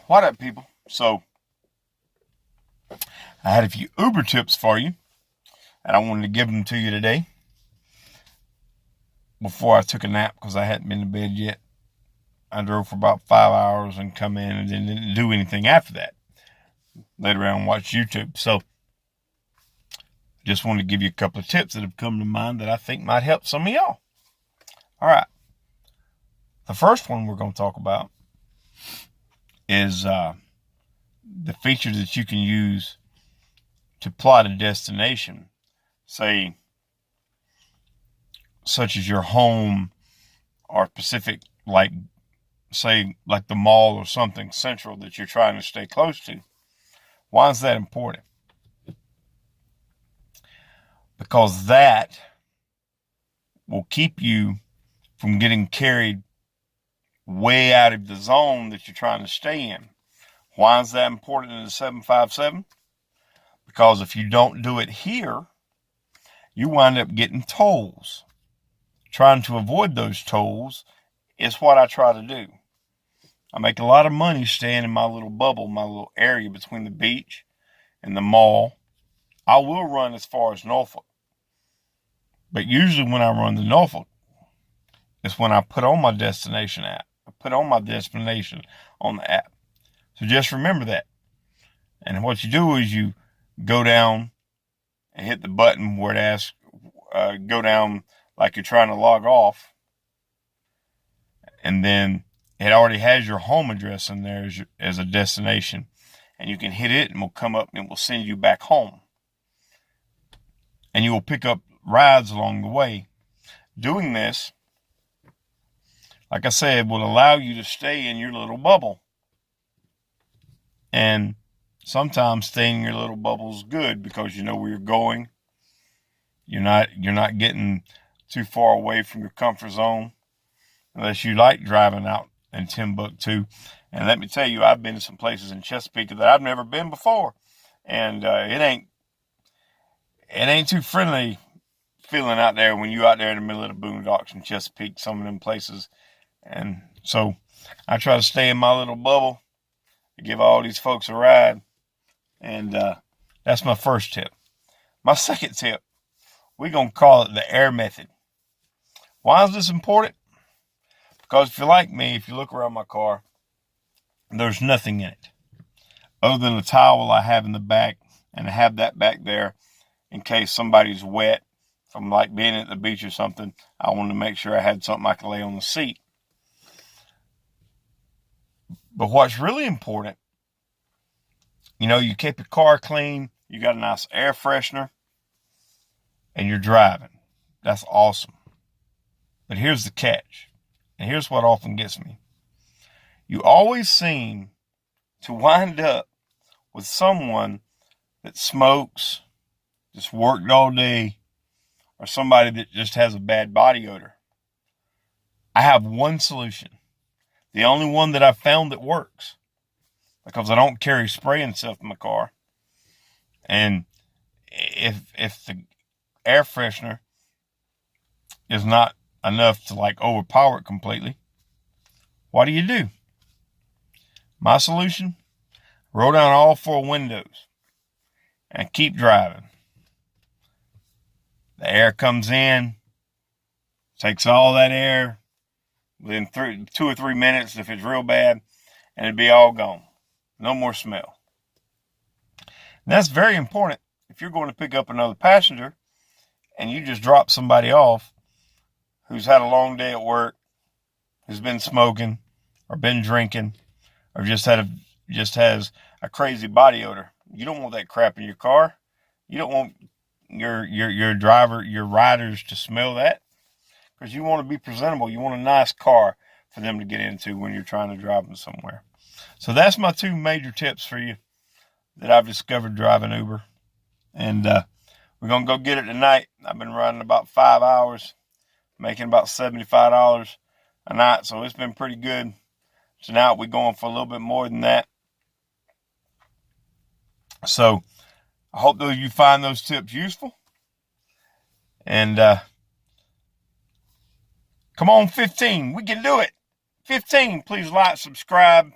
What up, people? So, I had a few Uber tips for you, and I wanted to give them to you today before I took a nap because I hadn't been to bed yet. I drove for about 5 hours and come in and then didn't do anything after that. Laid around and watched YouTube. So, just wanted to give you a couple of tips that have come to mind that I think might help some of y'all. All right. The first one we're going to talk about is the feature that you can use to plot a destination, say, such as your home or specific, like the mall or something central that you're trying to stay close to. Why is that important? Because that will keep you from getting carried way out of the zone that you're trying to stay in. Why is that important in the 757? Because if you don't do it here, you wind up getting tolls. Trying to avoid those tolls is what I try to do. I make a lot of money staying in my little bubble, my little area between the beach and the mall. I will run as far as Norfolk. But usually when I run to Norfolk, it's when I put on my destination app. I put on my destination on the app. So just remember that. And what you do is you go down and hit the button where it asks, go down like you're trying to log off. And then it already has your home address in there as a destination. And you can hit it and it will come up and it will send you back home. And you will pick up rides along the way. Doing this, like I said, will allow you to stay in your little bubble. And sometimes staying in your little bubble is good because you know where you're going. You're not getting too far away from your comfort zone unless you like driving out in Timbuktu. And let me tell you, I've been to some places in Chesapeake that I've never been before. And it ain't too friendly feeling out there when you're out there in the middle of the boondocks in Chesapeake, some of them places. And so I try to stay in my little bubble to give all these folks a ride. And that's my first tip. My second tip, we're going to call it the air method. Why is this important? Because if you're like me, if you look around my car, there's nothing in it other than a towel I have in the back, and I have that back there in case somebody's wet from like being at the beach or something. I wanted to make sure I had something I could lay on the seat. But what's really important, you keep your car clean, you got a nice air freshener, and you're driving. That's awesome. But here's the catch, and here's what often gets me. You always seem to wind up with someone that smokes, just worked all day, or somebody that just has a bad body odor. I have one solution. The only one that I've found that works. Because I don't carry spray and stuff in my car. And if the air freshener is not enough to like overpower it completely, what do? My solution? Roll down all four windows and keep driving. The air comes in, takes all that air within 2 or 3 minutes if it's real bad, and it'd be all gone. No more smell. And that's very important if you're going to pick up another passenger and you just drop somebody off who's had a long day at work, who's been smoking or been drinking, or just has a crazy body odor. You don't want that crap in your car. You don't want your driver, your riders to smell that, because you want to be presentable. You want a nice car for them to get into when you're trying to drive them somewhere. So that's my two major tips for you that I've discovered driving Uber. And we're going to go get it tonight. I've been running about 5 hours, making about $75 a night. So it's been pretty good. Tonight we're going for a little bit more than that. So I hope that you find those tips useful. And come on, 15. We can do it. 15. Please like, subscribe,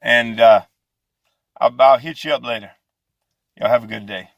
And I'll hit you up later. Y'all have a good day.